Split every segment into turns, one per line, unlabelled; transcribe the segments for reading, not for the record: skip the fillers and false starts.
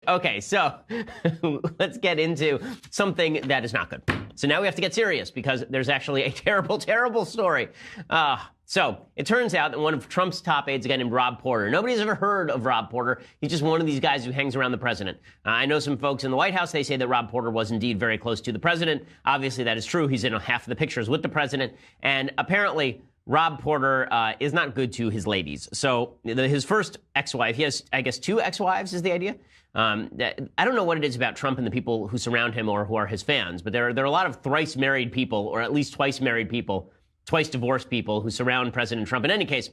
Okay, so let's get into something that is not good. So now we have to get serious because there's actually a terrible, terrible story. So it turns out that one of Trump's top aides, a guy named Rob Porter, nobody's ever heard of Rob Porter. He's just one of these guys who hangs around the president. I know some folks in the White House, they say that Rob Porter was indeed very close to the president. Obviously, that is true. He's in half of the pictures with the president. And apparently, Rob Porter is not good to his ladies. So his first ex-wife, he has, I guess, 2 ex-wives is the idea. I don't know what it is about Trump and the people who surround him or who are his fans, but there are a lot of thrice married people, or at least twice married people, twice divorced people who surround President Trump. In any case,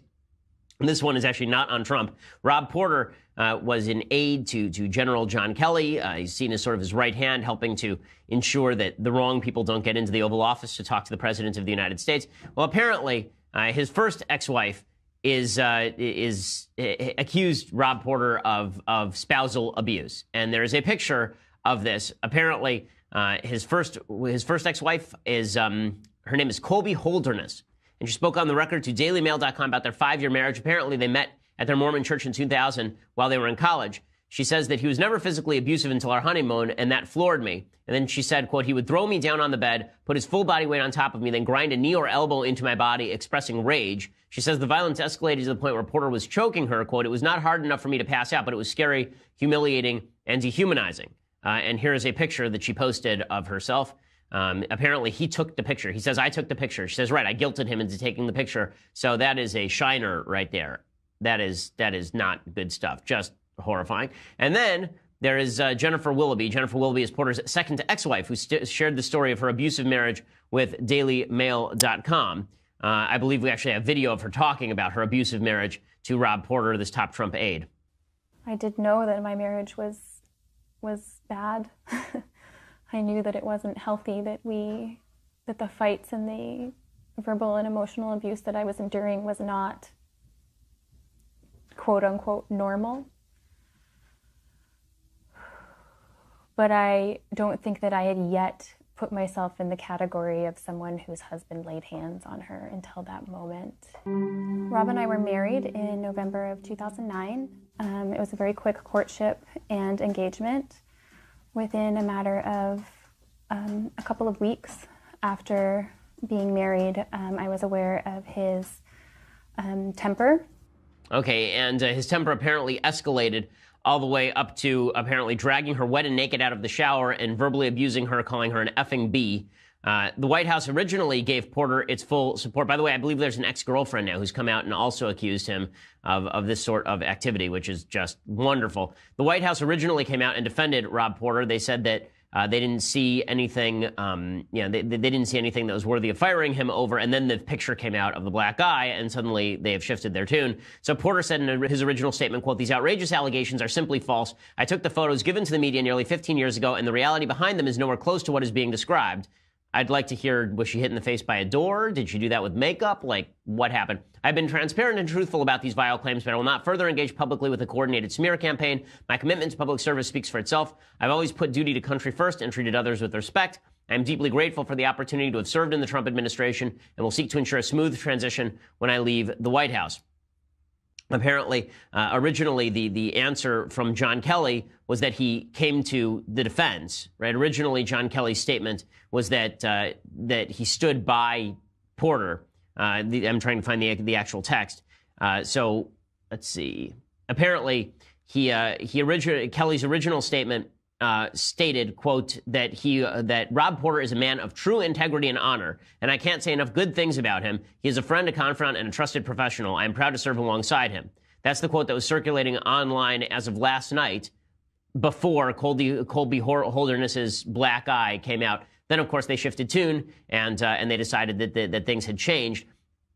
this one is actually not on Trump. Rob Porter was an aide to General John Kelly. He's seen as sort of his right hand, helping to ensure that the wrong people don't get into the Oval Office to talk to the President of the United States. Well, apparently, his first ex-wife is accused Rob Porter of spousal abuse, and there is a picture of this. Apparently, his first ex-wife is her name is Colby Holderness, and she spoke on the record to DailyMail.com about their 5-year marriage. Apparently, they met at their Mormon church in 2000 while they were in college. She says that he was never physically abusive until our honeymoon, and that floored me. And then she said, quote, he would throw me down on the bed, put his full body weight on top of me, then grind a knee or elbow into my body, expressing rage. She says the violence escalated to the point where Porter was choking her. Quote, it was not hard enough for me to pass out, but it was scary, humiliating, and dehumanizing. And here is a picture that she posted of herself. Apparently, he took the picture. He says, I took the picture. She says, right, I guilted him into taking the picture. So that is a shiner right there. That is not good stuff. Just horrifying. And then there is Jennifer Willoughby. Jennifer Willoughby is Porter's second ex-wife who shared the story of her abusive marriage with DailyMail.com. I believe we actually have video of her talking about her abusive marriage to Rob Porter, this top Trump aide.
I did know that my marriage was bad. I knew that it wasn't healthy, that the fights and the verbal and emotional abuse that I was enduring was not quote unquote normal. But I don't think that I had yet put myself in the category of someone whose husband laid hands on her until that moment. Rob and I were married in November of 2009. It was a very quick courtship and engagement. Within a matter of a couple of weeks after being married, I was aware of his temper. Okay, and his temper apparently escalated all the way up to apparently dragging her wet and naked out of the shower and verbally abusing her, calling her an effing bee. The White House originally gave Porter its full support. By the way, I believe there's an ex-girlfriend now who's come out and also accused him of this sort of activity, which is just wonderful. The White House originally came out and defended Rob Porter. They said that they didn't see anything, they didn't see anything that was worthy of firing him over. And then the picture came out of the black guy, and suddenly they have shifted their tune. So Porter said in his original statement, quote, these outrageous allegations are simply false. I took the photos given to the media nearly 15 years ago, and the reality behind them is nowhere close to what is being described. I'd like to hear, was she hit in the face by a door? Did she do that with makeup? Like, what happened? I've been transparent and truthful about these vile claims, but I will not further engage publicly with a coordinated smear campaign. My commitment to public service speaks for itself. I've always put duty to country first and treated others with respect. I am deeply grateful for the opportunity to have served in the Trump administration and will seek to ensure a smooth transition when I leave the White House. Apparently, originally, the answer from John Kelly was that he came to the defense, right? Originally, John Kelly's statement was that he stood by Porter. I'm trying to find the actual text. So let's see. Apparently, Kelly's original statement stated, quote, that Rob Porter is a man of true integrity and honor, and I can't say enough good things about him. He is a friend, a confidant, and a trusted professional. I am proud to serve alongside him. That's the quote that was circulating online as of last night before Colby Holderness's black eye came out. Then, of course, they shifted tune, and they decided that things had changed.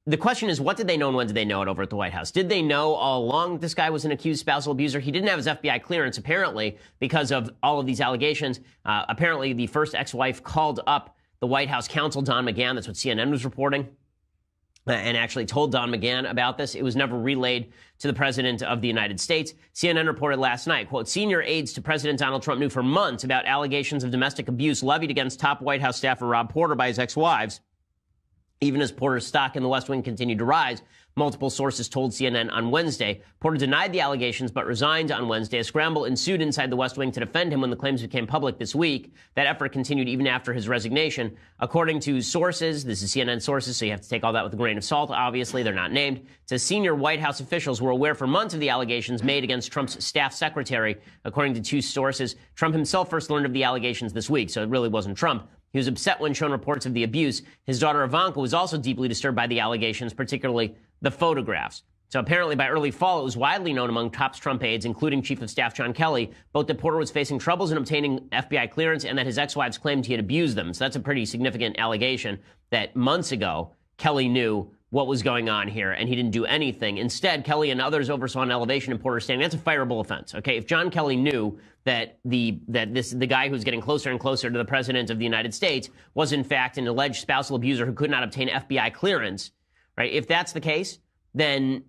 The question is, what did they know and when did they know it over at the White House? Did they know all along this guy was an accused spousal abuser? He didn't have his FBI clearance, apparently, because of all of these allegations. Apparently, the first ex-wife called up the White House counsel, Don McGahn. That's what CNN was reporting, and actually told Don McGahn about this. It was never relayed to the president of the United States. CNN reported last night, quote, senior aides to President Donald Trump knew for months about allegations of domestic abuse levied against top White House staffer Rob Porter by his ex-wives. Even as Porter's stock in the West Wing continued to rise,
multiple sources told CNN on Wednesday. Porter denied the allegations but resigned on Wednesday. A scramble ensued inside the West Wing to defend him when the claims became public this week. That effort continued even after his resignation. According to sources, this is CNN sources, so you have to take all that with a grain of salt. Obviously, they're not named. It says senior White House officials were aware for months of the allegations made against Trump's staff secretary. According to two sources, Trump himself first learned of the allegations this week, so it really wasn't Trump. He was upset when shown reports of the abuse. His daughter Ivanka was also deeply disturbed by the allegations, particularly the photographs. So apparently by early fall, it was widely known among top Trump aides, including Chief of Staff John Kelly, both that Porter was facing troubles in obtaining FBI clearance and that his ex-wives claimed he had abused them. So that's a pretty significant allegation that months ago, Kelly knew what was going on here, and he didn't do anything. Instead, Kelly and others oversaw an elevation in Porter's standing. That's a fireable offense, okay? If John Kelly knew that the guy who's getting closer and closer to the president of the United States was in fact an alleged spousal abuser who could not obtain FBI clearance, right? If that's the case, then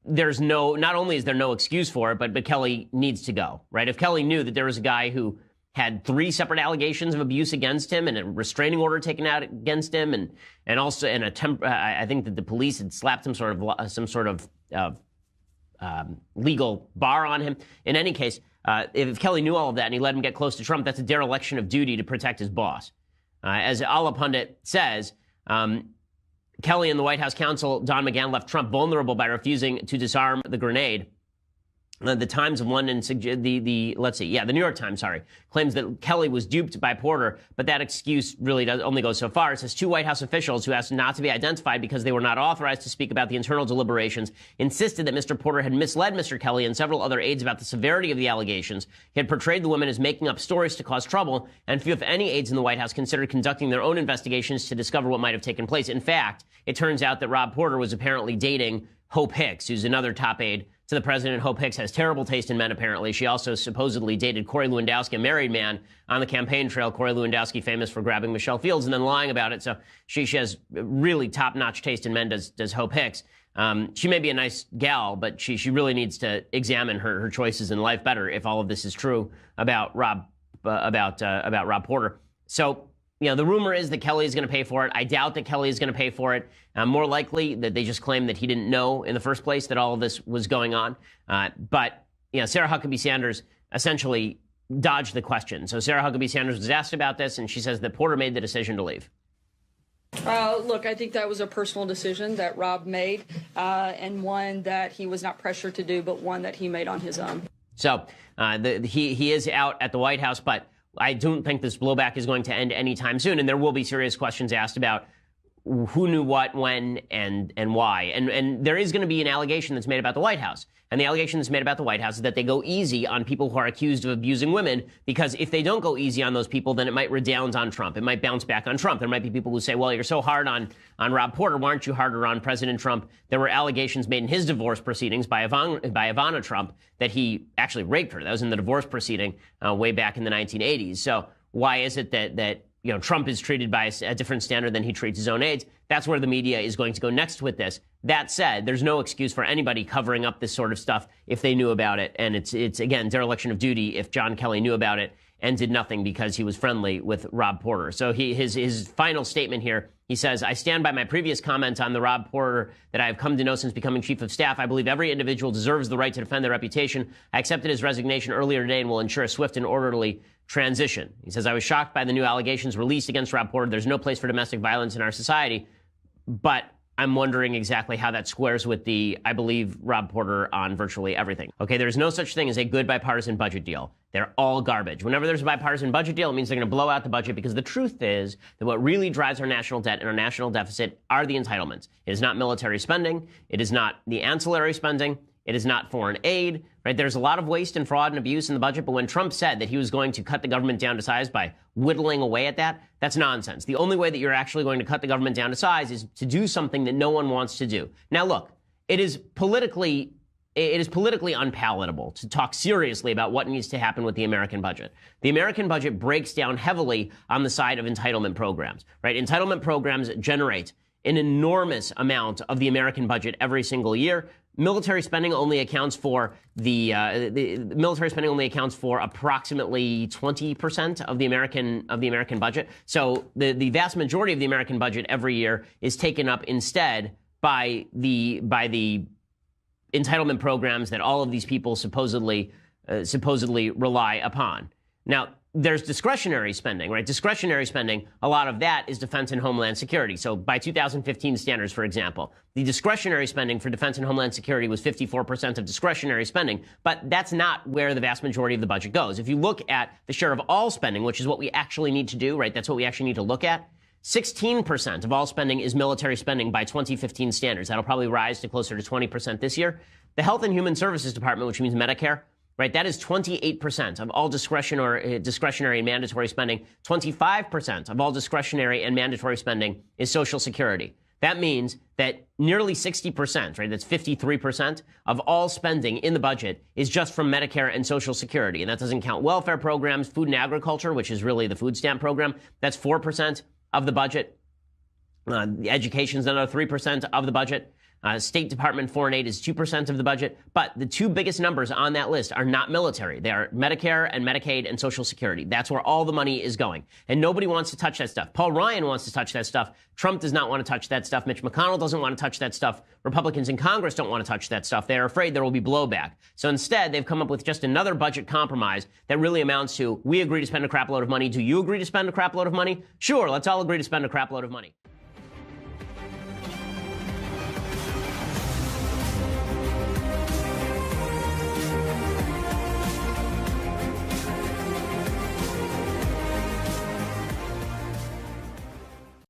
not only is there no excuse for it, but Kelly needs to go, right? If Kelly knew that there was a guy who had 3 separate allegations of abuse against him and a restraining order taken out against him, and also I think that the police had slapped some sort of legal bar on him. In any case, if Kelly knew all of that and he let him get close to Trump, that's a dereliction of duty to protect his boss. As Allah Pundit says, Kelly and the White House counsel Don McGahn left Trump vulnerable by refusing to disarm the grenade. The Times of London, the New York Times, claims that Kelly was duped by Porter, but that excuse really only goes so far. It says 2 White House officials who asked not to be identified because they were not authorized to speak about the internal deliberations insisted that Mr. Porter had misled Mr. Kelly and several other aides about the severity of the allegations. He had portrayed the women as making up stories to cause trouble, and few, if any, aides in the White House considered conducting their own investigations to discover what might have taken place. In fact, it turns out that Rob Porter was apparently dating Hope Hicks, who's another top aide to the president. Hope Hicks has terrible taste in men, apparently. She also supposedly dated Corey Lewandowski, a married man, on the campaign trail. Corey Lewandowski, famous for grabbing Michelle Fields and then lying about it. So she has really top-notch taste in men, does Hope Hicks. She may be a nice gal, but she really needs to examine her choices in life better if all of this is true about Rob Porter. So, the rumor is that Kelly is going to pay for it. I doubt that Kelly is going to pay for it. More likely that they just claim that he didn't know in the first place that all of this was going on. But Sarah Huckabee Sanders essentially dodged the question. So Sarah Huckabee Sanders was asked about this, and she says that Porter made the decision to leave.
Look, I think that was a personal decision that Rob made, and one that he was not pressured to do, but one that he made on his own.
So he is out at the White House, but I don't think this blowback is going to end anytime soon, and there will be serious questions asked about who knew what, when, and why. And there is going to be an allegation that's made about the White House. And the allegation that's made about the White House is that they go easy on people who are accused of abusing women, because if they don't go easy on those people, then it might redound on Trump. It might bounce back on Trump. There might be people who say, well, you're so hard on Rob Porter. Why aren't you harder on President Trump? There were allegations made in his divorce proceedings by Ivana Trump that he actually raped her. That was in the divorce proceeding way back in the 1980s. So why is it that Trump is treated by a different standard than he treats his own aides? That's where the media is going to go next with this. That said, there's no excuse for anybody covering up this sort of stuff if they knew about it. And it's again, dereliction of duty if John Kelly knew about it and did nothing because he was friendly with Rob Porter. So his final statement here, he says, I stand by my previous comment on the Rob Porter that I have come to know since becoming chief of staff. I believe every individual deserves the right to defend their reputation. I accepted his resignation earlier today and will ensure a swift and orderly transition. He says, I was shocked by the new allegations released against Rob Porter. There's no place for domestic violence in our society, but I'm wondering exactly how that squares with I believe Rob Porter on virtually everything. Okay, there's no such thing as a good bipartisan budget deal. They're all garbage. Whenever there's a bipartisan budget deal, it means they're going to blow out the budget, because the truth is that what really drives our national debt and our national deficit are the entitlements. It is not military spending. It is not the ancillary spending. It is not foreign aid, right? There's a lot of waste and fraud and abuse in the budget, but when Trump said that he was going to cut the government down to size by whittling away at that, that's nonsense. The only way that you're actually going to cut the government down to size is to do something that no one wants to do. Now, look, it is politically unpalatable to talk seriously about what needs to happen with the American budget. The American budget breaks down heavily on the side of entitlement programs, right? Entitlement programs generate an enormous amount of the American budget every single year. Military spending only accounts for approximately 20% of the American budget. So the vast majority of the American budget every year is taken up instead by the entitlement programs that all of these people supposedly rely upon. Now, there's discretionary spending, right? Discretionary spending, a lot of that is defense and homeland security. So by 2015 standards, for example, the discretionary spending for defense and homeland security was 54% of discretionary spending, but that's not where the vast majority of the budget goes. If you look at the share of all spending, which is what we actually need to do, right? That's what we actually need to look at. 16% of all spending is military spending by 2015 standards. That'll probably rise to closer to 20% this year. The Health and Human Services Department, which means Medicare, right, that is 28% of all discretionary and mandatory spending. 25% of all discretionary and mandatory spending is Social Security. That means that nearly 60%, right, that's 53% of all spending in the budget is just from Medicare and Social Security. And that doesn't count welfare programs, food and agriculture, which is really the food stamp program. That's 4% of the budget. Education's another 3% of the budget. State Department foreign aid is 2% of the budget. But the two biggest numbers on that list are not military. They are Medicare and Medicaid and Social Security. That's where all the money is going. And nobody wants to touch that stuff. Paul Ryan wants to touch that stuff. Trump does not want to touch that stuff. Mitch McConnell doesn't want to touch that stuff. Republicans in Congress don't want to touch that stuff. They're afraid there will be blowback. So instead, they've come up with just another budget compromise that really amounts to, we agree to spend a crap load of money. Do you agree to spend a crap load of money? Sure, let's all agree to spend a crap load of money.